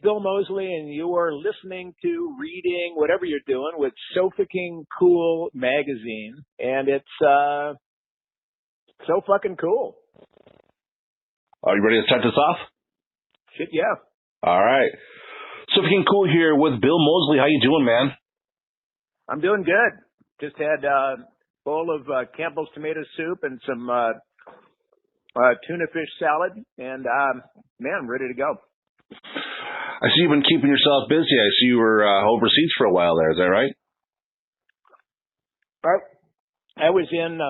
Bill Moseley, and you are listening to, reading, whatever you're doing with So Fucking Cool magazine, and it's so fucking cool. Are you ready to start this off? Shit, yeah. All right. So Fucking Cool here with Bill Moseley. How you doing, man? I'm doing good. Just had a bowl of Campbell's tomato soup and some tuna fish salad, and man, I'm ready to go. I see you've been keeping yourself busy. I see you were overseas for a while there. Is that right? I was in,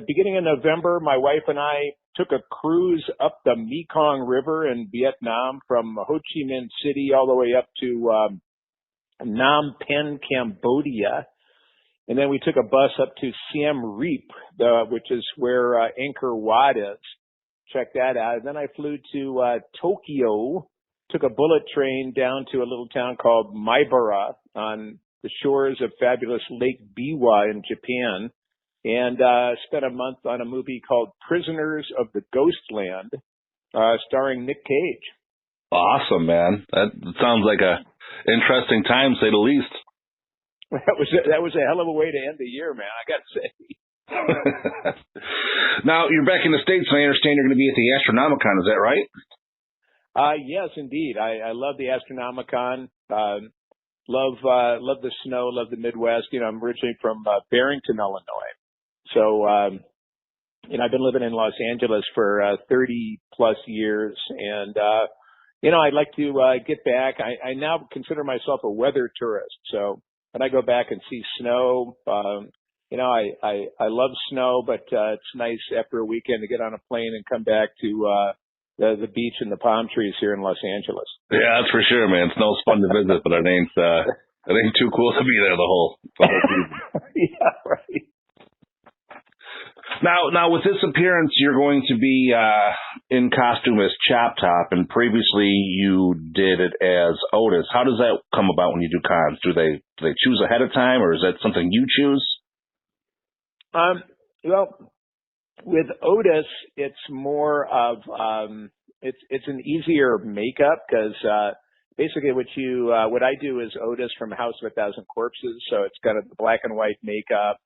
beginning of November, my wife and I took a cruise up the Mekong River in Vietnam from Ho Chi Minh City all the way up to Phnom Penh, Cambodia. And then we took a bus up to Siem Reap, which is where Angkor Wat is. Check that out. And then I flew to Tokyo, took a bullet train down to a little town called Maibara on the shores of fabulous Lake Biwa in Japan, and spent a month on a movie called Prisoners of the Ghostland, starring Nick Cage. Awesome, man. That sounds like a interesting time, to say the least. That was a hell of a way to end the year, man, I got to say. Now, you're back in the States, and I understand you're going to be at the Astronomicon. Is that right? Yes, indeed. I love the Astronomicon. Love the snow, love the Midwest. You know, I'm originally from Barrington, Illinois. So, I've been living in Los Angeles for 30 plus years, and I'd like to get back. I now consider myself a weather tourist. So when I go back and see snow, I love snow, but it's nice after a weekend to get on a plane and come back to the beach and the palm trees here in Los Angeles. Yeah, that's for sure, man. Snow's fun to visit, but it ain't too cool to be there the whole season. Yeah, right. Now, with this appearance, you're going to be in costume as ChopTop, and previously you did it as Otis. How does that come about when you do cons? Do they choose ahead of time, or is that something you choose? Well, with Otis, it's more of it's an easier makeup because basically what I do is Otis from House of a Thousand Corpses, so it's got a black and white makeup,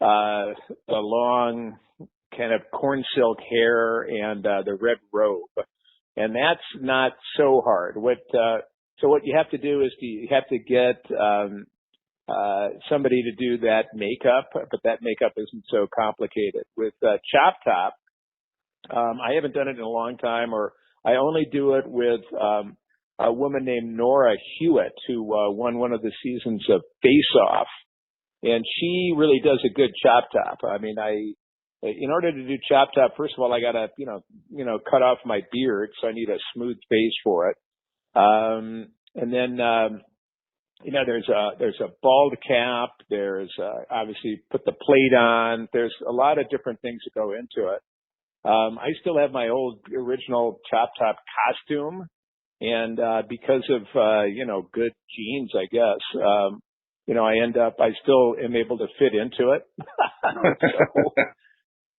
a long kind of corn silk hair, and the red robe, and that's not so hard. What you have to do is you have to get somebody to do that makeup, but that makeup isn't so complicated. With ChopTop, I haven't done it in a long time, or I only do it with a woman named Nora Hewitt, who won one of the seasons of Face Off, and she really does a good ChopTop. I mean, in order to do ChopTop, first of all, I gotta cut off my beard, so I need a smooth face for it, and then there's a bald cap. There's obviously put the plate on. There's a lot of different things that go into it. I still have my old original ChopTop costume, and because of good genes, I guess, I still am able to fit into it.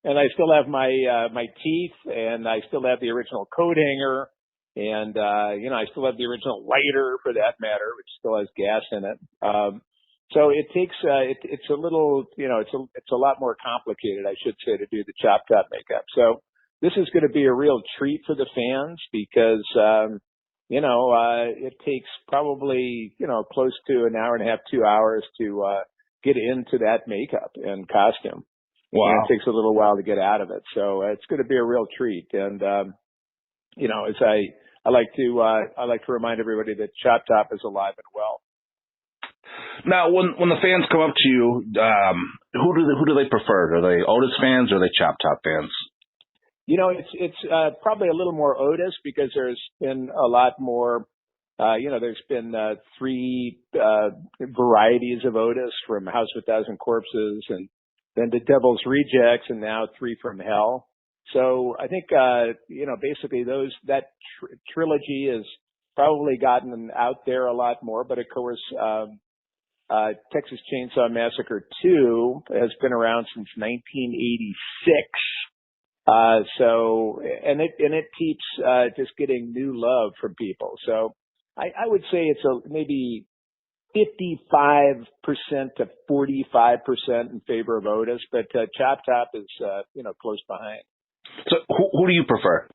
And I still have my teeth, and I still have the original coat hanger. And, I still have the original lighter for that matter, which still has gas in it. So it takes, it's a little, it's a lot more complicated, I should say, to do the ChopTop makeup. So this is going to be a real treat for the fans because, it takes probably, close to an hour and a half, 2 hours to, get into that makeup and costume. Wow. And it takes a little while to get out of it. So it's going to be a real treat. And, as I like to remind everybody that ChopTop is alive and well. Now, when the fans come up to you, who do they prefer? Are they Otis fans or are they ChopTop fans? It's probably a little more Otis because there's been a lot more. There's been 3 varieties of Otis, from House of a Thousand Corpses, and then The Devil's Rejects, and now 3 from Hell. So I think, basically that trilogy has probably gotten out there a lot more. But of course, Texas Chainsaw Massacre 2 has been around since 1986. And it keeps just getting new love from people. So I would say it's maybe 55% to 45% in favor of Otis, but ChopTop is close behind. So who do you prefer?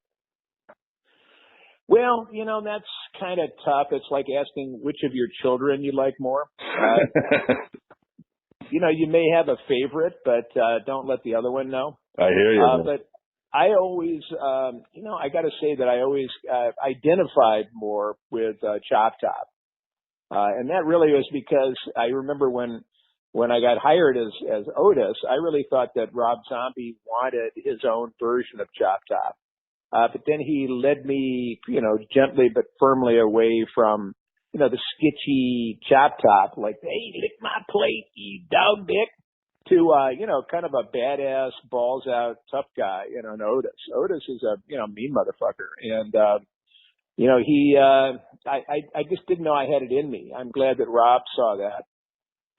Well, that's kind of tough. It's like asking which of your children you like more. You may have a favorite, but don't let the other one know. I hear you. But I always, I got to say that I always identified more with ChopTop. And that really was because I remember when I got hired as Otis, I really thought that Rob Zombie wanted his own version of ChopTop. But then he led me, gently but firmly away from, the sketchy ChopTop, like, hey, lick my plate, you dog dick, to, kind of a badass, balls out, tough guy, an Otis. Otis is a, mean motherfucker. And, I just didn't know I had it in me. I'm glad that Rob saw that.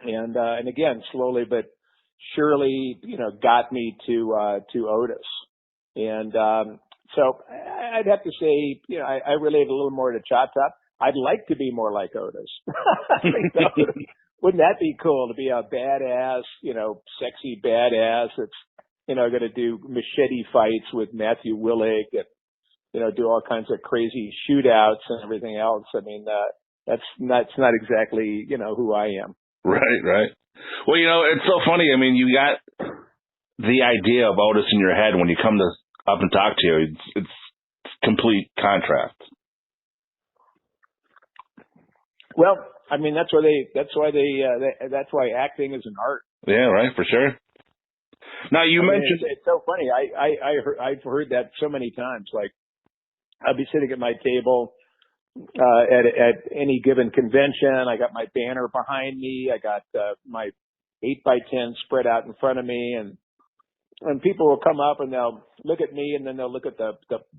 And again, slowly but surely, got me to Otis. And, so I'd have to say, I relate a little more to ChopTop. I'd like to be more like Otis. Wouldn't that be cool to be a badass, sexy badass that's, going to do machete fights with Matthew Willig and, do all kinds of crazy shootouts and everything else. I mean, that's not exactly, who I am. Right. Well, it's so funny. I mean, you got the idea of Otis in your head when you come to up and talk to you. It's complete contrast. Well, I mean, that's why acting is an art. Yeah, right, for sure. Now you mentioned it's so funny. I've heard that so many times. Like, I'll be sitting at my table at any given convention. I got my banner behind me. I got my 8x10 spread out in front of me, and people will come up and they'll look at me, and then they'll look at the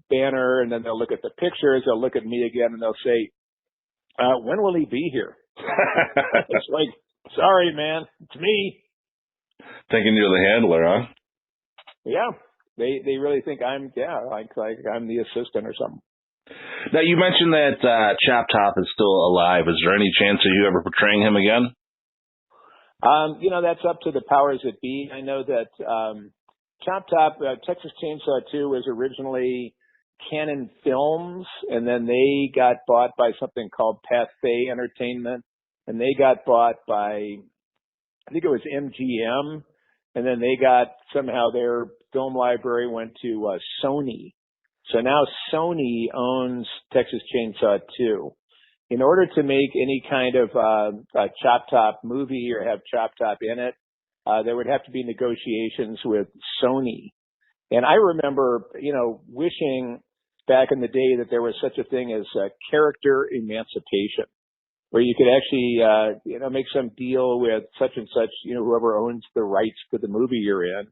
banner, and then they'll look at the pictures. They'll look at me again, and they'll say, when will he be here? It's like, sorry, man, it's me. Thinking you're the handler, huh? Yeah, they really think I'm like I'm the assistant or something. Now you mentioned that ChopTop is still alive. Is there any chance of you ever portraying him again? That's up to the powers that be. I know that ChopTop, Texas Chainsaw 2 was originally Canon Films, and then they got bought by something called Pathé Entertainment, and they got bought by, I think it was MGM, and then they got, somehow their film library went to Sony. So now Sony owns Texas Chainsaw 2. In order to make any kind of a ChopTop movie or have ChopTop in it, there would have to be negotiations with Sony. And I remember, wishing back in the day that there was such a thing as character emancipation, where you could actually, make some deal with such and such, whoever owns the rights to the movie you're in,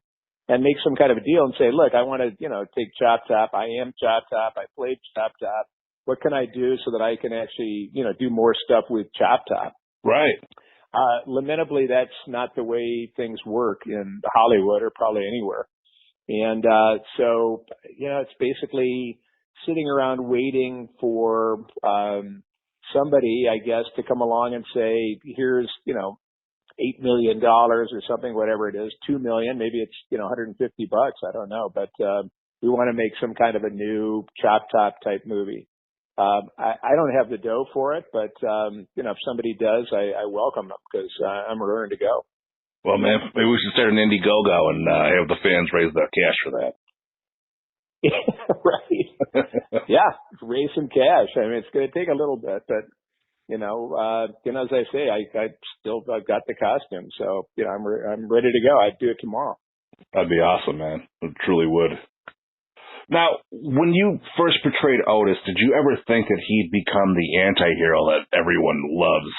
and make some kind of a deal and say, look, I want to, take ChopTop. I am ChopTop. I played ChopTop. What can I do so that I can actually, do more stuff with ChopTop? Right. Lamentably, that's not the way things work in Hollywood or probably anywhere. And so, it's basically sitting around waiting for somebody, I guess, to come along and say, here's, $8 million or something, whatever it is, $2 million, maybe it's, $150. I don't know. But we want to make some kind of a new ChopTop type movie. I don't have the dough for it, but, if somebody does, I welcome them because I'm raring to go. Well, man, maybe we should start an Indiegogo and have the fans raise their cash for that. Right. Yeah, raise some cash. I mean, it's going to take a little bit, but as I say, I've got the costume, so I'm ready to go. I'd do it tomorrow. That'd be awesome, man. It truly would. Now, when you first portrayed Otis, did you ever think that he'd become the anti-hero that everyone loves?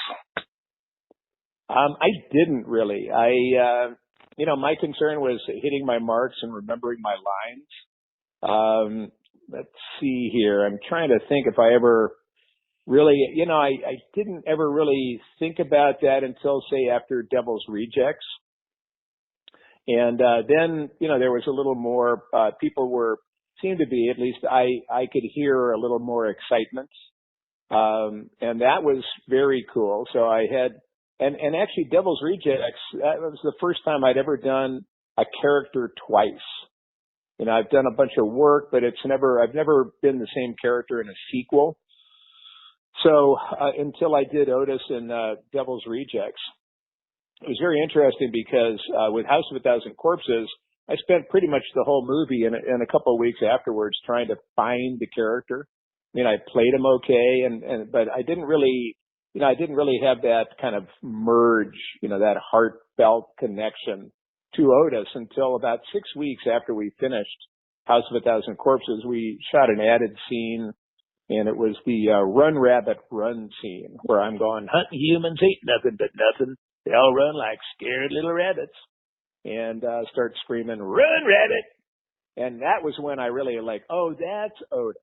I didn't really. My concern was hitting my marks and remembering my lines. Let's see here. I'm trying to think if I ever really, I didn't ever really think about that until, say, after Devil's Rejects. And then, there was a little more, people seemed to be, at least I could hear a little more excitement And that was very cool. So I had, and actually Devil's Rejects, that was the first time I'd ever done a character twice. I've done a bunch of work, but I've never been the same character in a sequel. So, until I did Otis in, Devil's Rejects, it was very interesting because, with House of a Thousand Corpses, I spent pretty much the whole movie and a couple of weeks afterwards trying to find the character. I played him okay, but I didn't really have that kind of merge, that heartfelt connection to Otis until about 6 weeks after we finished House of a Thousand Corpses. We shot an added scene, and it was the Run Rabbit Run scene where I'm going, hunting humans ain't nothing but nothing. They all run like scared little rabbits, and start screaming, "Run, rabbit!" And that was when I really oh, that's Otis.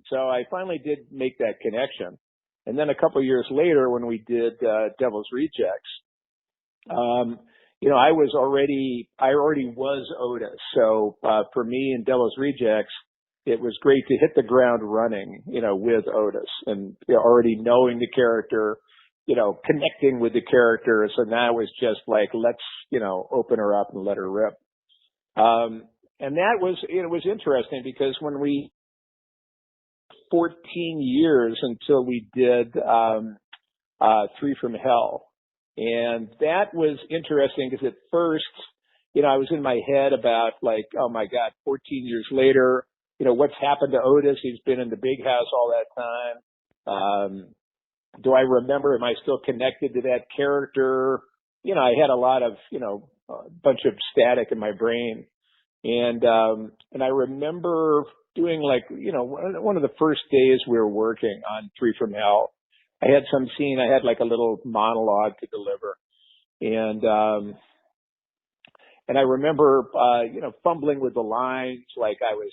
So I finally did make that connection. And then a couple of years later, when we did Devil's Rejects, I already was Otis. So for me in Devil's Rejects, it was great to hit the ground running, with Otis and already knowing the character, connecting with the character. So now it was just let's, open her up and let her rip. And that was, it was interesting because when 14 years until we did, Three from Hell. And that was interesting because at first, I was in my head about oh my God, 14 years later, what's happened to Otis? He's been in the big house all that time. Do I remember? Am I still connected to that character? I had a lot of, a bunch of static in my brain. And I remember doing one of the first days we were working on Three from Hell. I had some scene, I had a little monologue to deliver. And I remember, fumbling with the lines I was,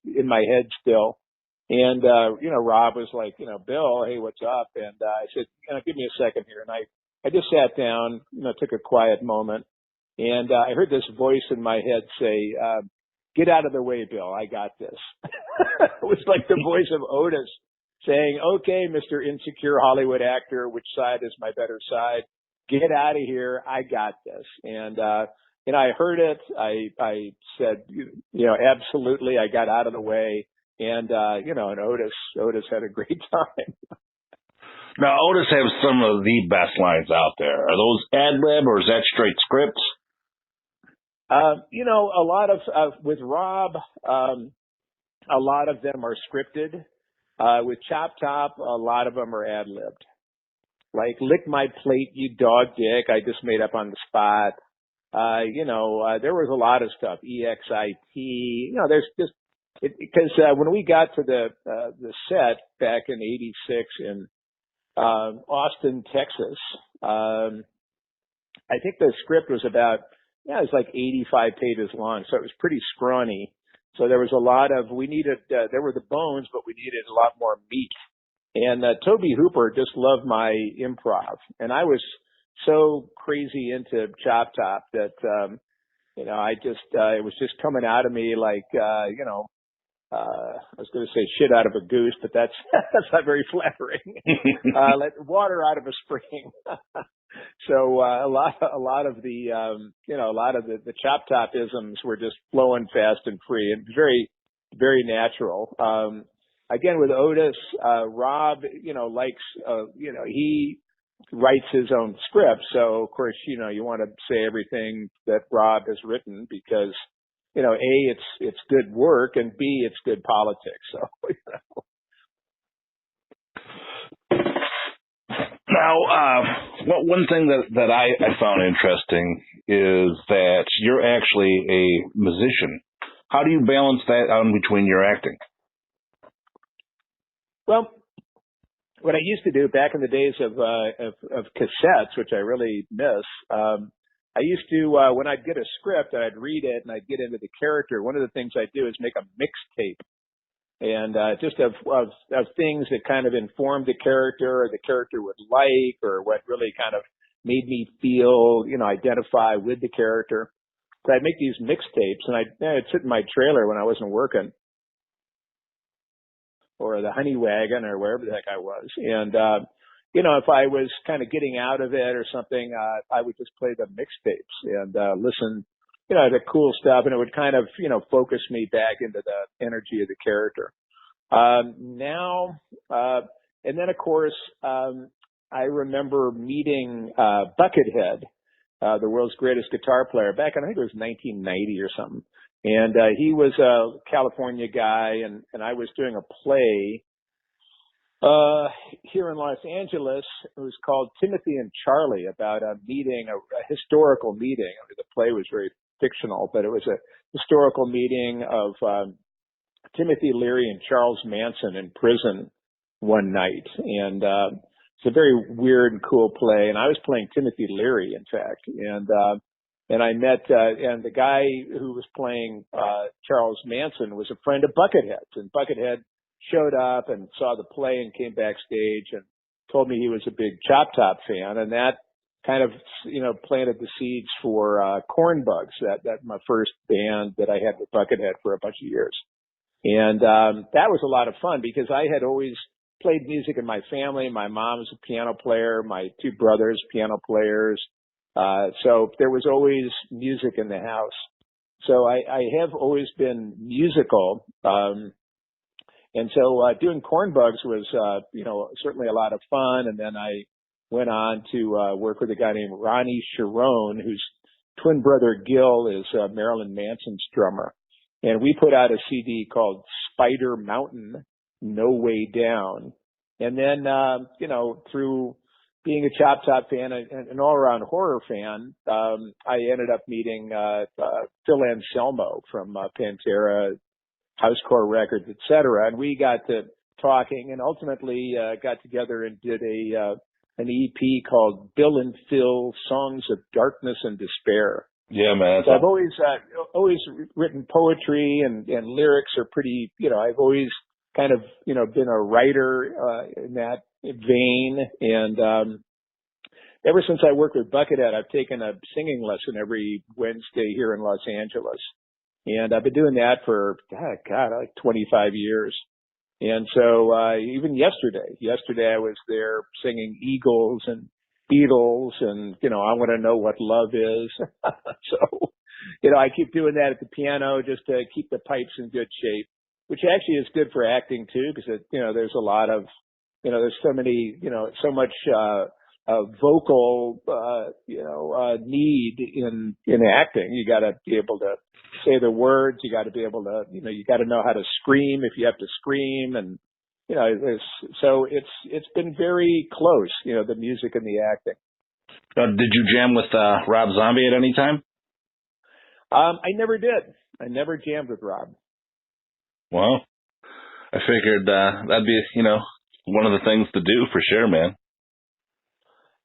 in my head still. And, Rob was Bill, hey, what's up? And I said, give me a second here. And I just sat down, took a quiet moment. And I heard this voice in my head say, get out of the way, Bill. I got this. It was like the voice of Otis saying, okay, Mr. Insecure Hollywood actor, which side is my better side? Get out of here. I got this. And I heard it. I said, absolutely. I got out of the way. And, and Otis had a great time. Now, Otis has some of the best lines out there. Are those ad-lib or is that straight script? A lot of, with Rob, a lot of them are scripted. With ChopTop, a lot of them are ad-libbed. Lick my plate, you dog dick, I just made up on the spot. There was a lot of stuff, EXIT, there's just, because when we got to the set back in '86 in Austin, Texas, I think the script was about, it was 85 pages long, so it was pretty scrawny. So there was a lot of, there were the bones, but we needed a lot more meat. And Toby Hooper just loved my improv. And I was so crazy into ChopTop that, it was just coming out of me I was going to say shit out of a goose, but that's not very flattering. Let water out of a spring. So a lot of the the ChopTop isms were just flowing fast and free and very, very natural. Again, with Otis, Rob, likes, he writes his own script. So of course, you want to say everything that Rob has written because, A, it's good work, and B, it's good politics. So, Now, one thing that I found interesting is that you're actually a musician. How do you balance that out between your acting? Well, what I used to do back in the days of cassettes, which I really miss, I used to, when I'd get a script, I'd read it and I'd get into the character. One of the things I do is make a mixtape, and just of things that kind of informed the character or the character would like, or what really kind of made me feel, identify with the character. So I'd make these mixtapes, and I'd sit in my trailer when I wasn't working. or the Honey Wagon or wherever the heck I was. And, if I was kind of getting out of it or something, I would just play the mixtapes and, listen, to cool stuff. And it would kind of, focus me back into the energy of the character. And then of course, I remember meeting, Buckethead, the world's greatest guitar player back in, I think it was 1990 or something. And, he was a California guy and I was doing a play, here in Los Angeles. It was called Timothy and Charlie, about a meeting, a historical meeting. I mean, the play was very fictional, but it was a historical meeting of, Timothy Leary and Charles Manson in prison one night. And, it's a very weird and cool play. And I was playing Timothy Leary, in fact. And I met, and the guy who was playing, Charles Manson was a friend of Buckethead's, and Buckethead showed up and saw the play and came backstage and told me he was a big ChopTop fan. And that kind of, planted the seeds for, Cornbugs, that my first band that I had with Buckethead for a bunch of years. And, that was a lot of fun because I had always played music in my family. My mom was a piano player, my two brothers, piano players. So there was always music in the house. So I have always been musical. And so, doing Cornbugs was, certainly a lot of fun. And then I went on to, work with a guy named Ronnie Sharon, whose twin brother Gil is, Marilyn Manson's drummer. And we put out a CD called Spider Mountain, No Way Down. And then, through being a ChopTop fan and an all-around horror fan, I ended up meeting, Phil Anselmo from, Pantera, Housecore Records, et cetera. And we got to talking and ultimately, got together and did an EP called Bill and Phil Songs of Darkness and Despair. Yeah, man. So I've always written poetry and lyrics are pretty, I've always kind of, been a writer, in that vein. And, ever since I worked with Buckethead, I've taken a singing lesson every Wednesday here in Los Angeles. And I've been doing that for, like 25 years. And so, even yesterday I was there singing Eagles and Beatles and, I want to know what love is. So, I keep doing that at the piano just to keep the pipes in good shape, which actually is good for acting too, because there's a lot of, there's so many, so much, vocal, need in acting. You got to be able to say the words. You got to be able to, you got to know how to scream if you have to scream. And, so it's been very close, the music and the acting. Did you jam with, Rob Zombie at any time? I never did. I never jammed with Rob. Well, I figured, that'd be, one of the things to do for sure, man.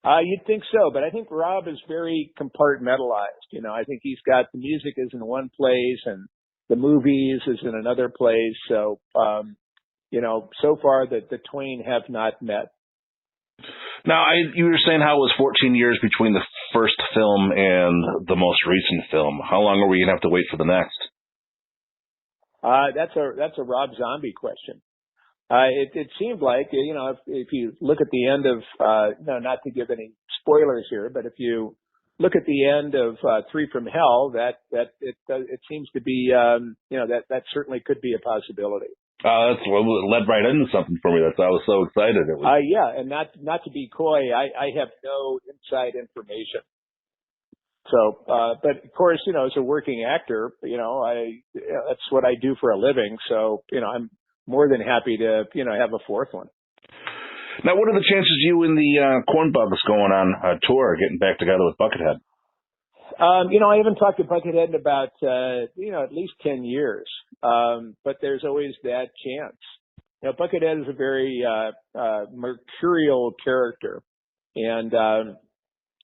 You'd think so, but I think Rob is very compartmentalized. I think he's got the music is in one place and the movies is in another place. So, so far the twain have not met. Now, you were saying how it was 14 years between the first film and the most recent film. How long are we gonna have to wait for the next? That's a Rob Zombie question. It seemed like, if you look at the end of, not to give any spoilers here, but if you look at the end of, Three from Hell, it seems to be, that certainly could be a possibility. That's what led right into something for me. I was so excited. It was. Yeah. And not to be coy, I have no inside information. So, but of course, as a working actor, that's what I do for a living. So, I'm more than happy to, have a fourth one. Now, what are the chances you and the Cornbugs going on a tour, getting back together with Buckethead? I haven't talked to Buckethead in about, at least 10 years. But there's always that chance. Buckethead is a very, mercurial character. And,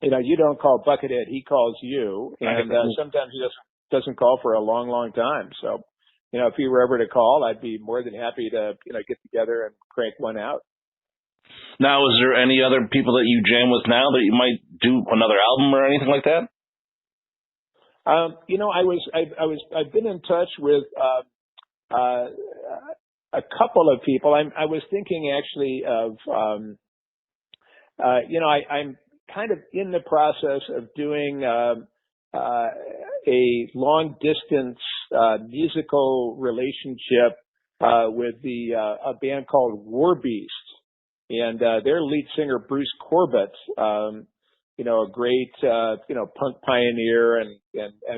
you don't call Buckethead, he calls you. And, sometimes he just doesn't call for a long, long time. So, if he were ever to call, I'd be more than happy to, get together and crank one out. Now, is there any other people that you jam with now that you might do another album or anything like that? I've been in touch with, a couple of people. I was thinking actually of, I'm kind of in the process of doing a long distance musical relationship with a band called War Beast, and their lead singer Bruce Corbett, a great punk pioneer and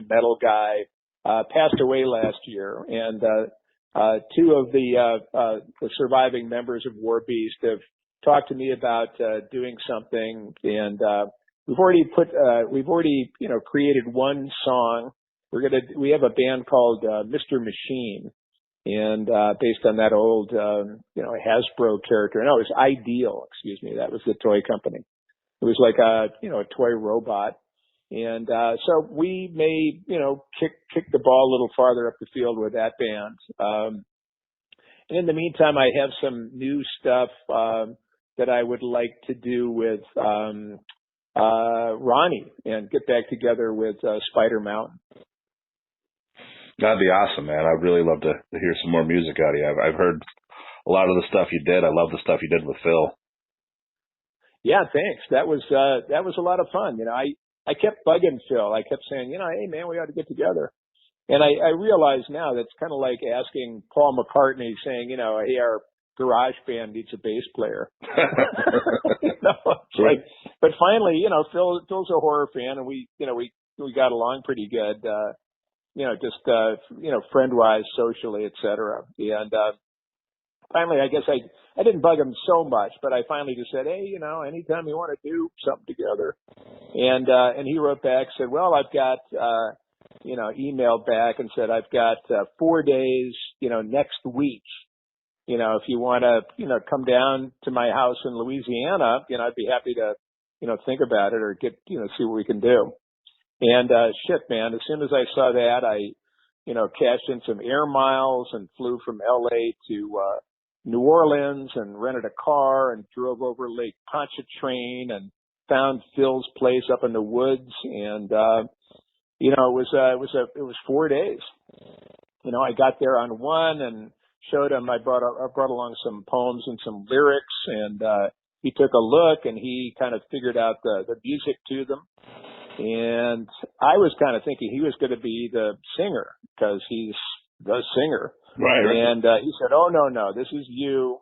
metal guy, passed away last year, and two of the surviving members of War Beast have talked to me about doing something, and we've already created one song. We have a band called Mr. Machine, and based on that old Hasbro character. No, it was Ideal. Excuse me, that was the toy company. It was like a toy robot, and so we may kick the ball a little farther up the field with that band. And in the meantime, I have some new stuff that I would like to do with Ronnie and get back together with Spider Mountain. That'd be awesome, man. I'd really love to hear some more music out of you. I've heard a lot of the stuff you did. I love the stuff you did with Phil. Yeah, thanks. That was a lot of fun. I kept bugging Phil. I kept saying, hey man, we ought to get together. And I realize now that's kind of like asking Paul McCartney saying, hey, our garage band needs a bass player. Like, but finally, Phil's a horror fan, and we got along pretty good, friend wise, socially, et cetera. And finally, I guess I didn't bug him so much, but I finally just said, hey, anytime you want to do something together. And he wrote back, said, well, I've got, emailed back and said, I've got 4 days, next week. If you want to, come down to my house in Louisiana, I'd be happy to, think about it or get, see what we can do. And, shit, man, as soon as I saw that, I, cashed in some air miles and flew from LA to, New Orleans and rented a car and drove over Lake Pontchartrain and found Phil's place up in the woods. And, it was 4 days. I got there on one and showed him. I brought along some poems and some lyrics, and he took a look and he kind of figured out the music to them. And I was kind of thinking he was going to be the singer because he's the singer. Right. And he said, "Oh no, this is you,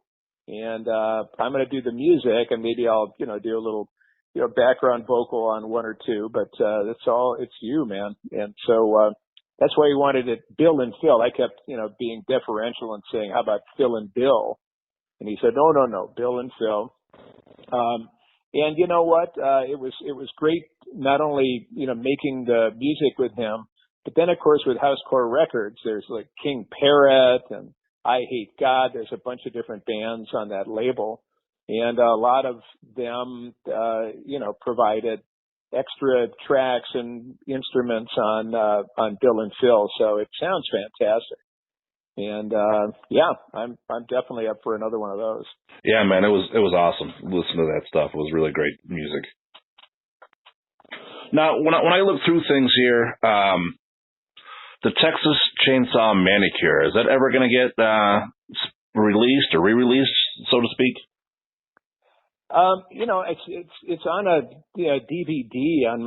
and I'm going to do the music, and maybe I'll do a little background vocal on one or two, but it's you, man." And so that's why he wanted it Bill and Phil. I kept being deferential and saying, "How about Phil and Bill?" And he said, "No, Bill and Phil." And you know what? It was great not only making the music with him, but then of course with Housecore Records, there's like King Parrot and I Hate God. There's a bunch of different bands on that label, and a lot of them provided extra tracks and instruments on Bill and Phil. So it sounds fantastic. And I'm definitely up for another one of those. Yeah, man, it was awesome. Listen to that stuff. It was really great music. Now, when I look through things here, the Texas Chainsaw Massacre, is that ever going to get released or re-released, so to speak? It's on a DVD on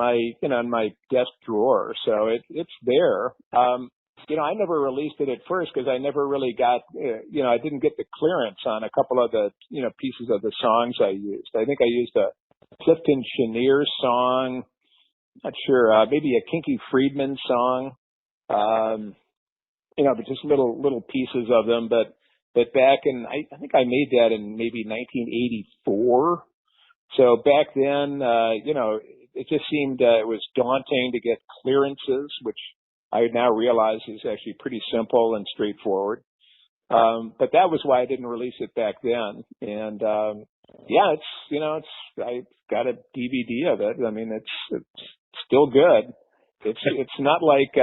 my desk drawer, so it's there. I never released it at first because I never really got, I didn't get the clearance on a couple of the, pieces of the songs I used. I think I used a Clifton Chenier song, not sure, maybe a Kinky Friedman song, but just little pieces of them. But back in, I think I made that in maybe 1984. So back then, it just seemed it was daunting to get clearances, which I now realize is actually pretty simple and straightforward. But that was why I didn't release it back then. And, I got a DVD of it. I mean, it's still good. It's not like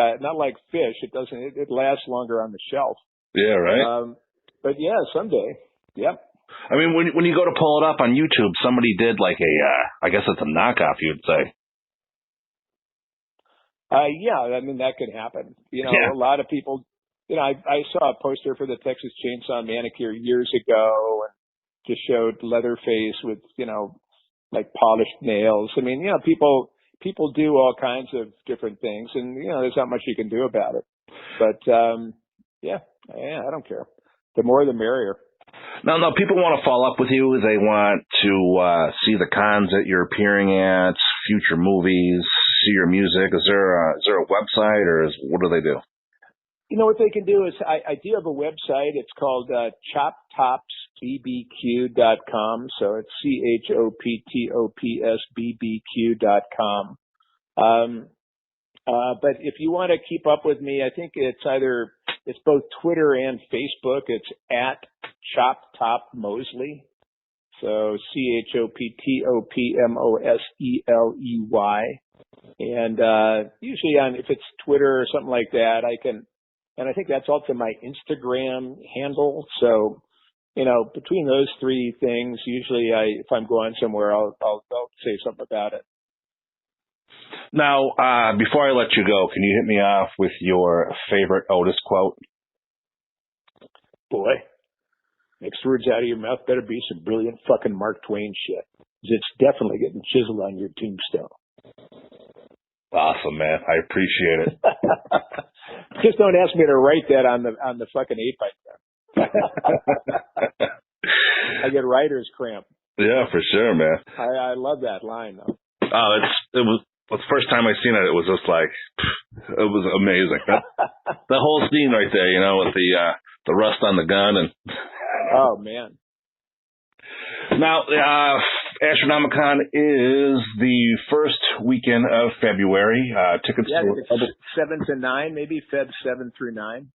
fish. It lasts longer on the shelf. Yeah, right. But yeah, someday. Yep. I mean, when you go to pull it up on YouTube, somebody did like I guess it's a knockoff, you'd say. Yeah, I mean, that could happen. A lot of people I saw a poster for the Texas Chainsaw Massacre years ago and just showed Leatherface with, like polished nails. I mean, people do all kinds of different things, and, there's not much you can do about it. But, yeah, I don't care. The more, the merrier. Now, people want to follow up with you. They want to see the cons that you're appearing at, future movies, see your music. Is there a website, or what do they do? What they can do is, I do have a website. It's called ChopTopsBBQ.com. So it's ChopTopsBBQ.com. But if you want to keep up with me, I think it's both Twitter and Facebook. It's at ChopTop Moseley. So ChopTopMoseley. And usually if it's Twitter or something like that, and I think that's also my Instagram handle. So, between those three things, usually if I'm going somewhere, I'll say something about it. Now, before I let you go, can you hit me off with your favorite Otis quote? Boy, next words out of your mouth better be some brilliant fucking Mark Twain shit. 'Cause it's definitely getting chiseled on your tombstone. Awesome, man. I appreciate it. Just don't ask me to write that on the fucking 8x10. I get writer's cramp. Yeah, for sure, man. I love that line though. Oh, it was the first time I seen it. It was just like, it was amazing. The whole scene right there, with the rust on the gun and. Oh man. Now, Astronomicon is the first weekend of February. Tickets it's 7 to 9, maybe Feb 7 through 9.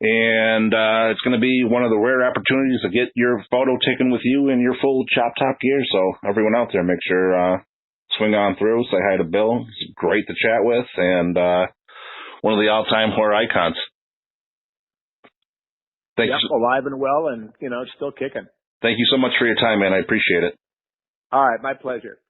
And it's going to be one of the rare opportunities to get your photo taken with you in your full ChopTop gear. So everyone out there, make sure swing on through, say hi to Bill. He's great to chat with, and one of the all-time horror icons. Thanks. Yep, alive and well, and still kicking. Thank you so much for your time, man. I appreciate it. All right, my pleasure.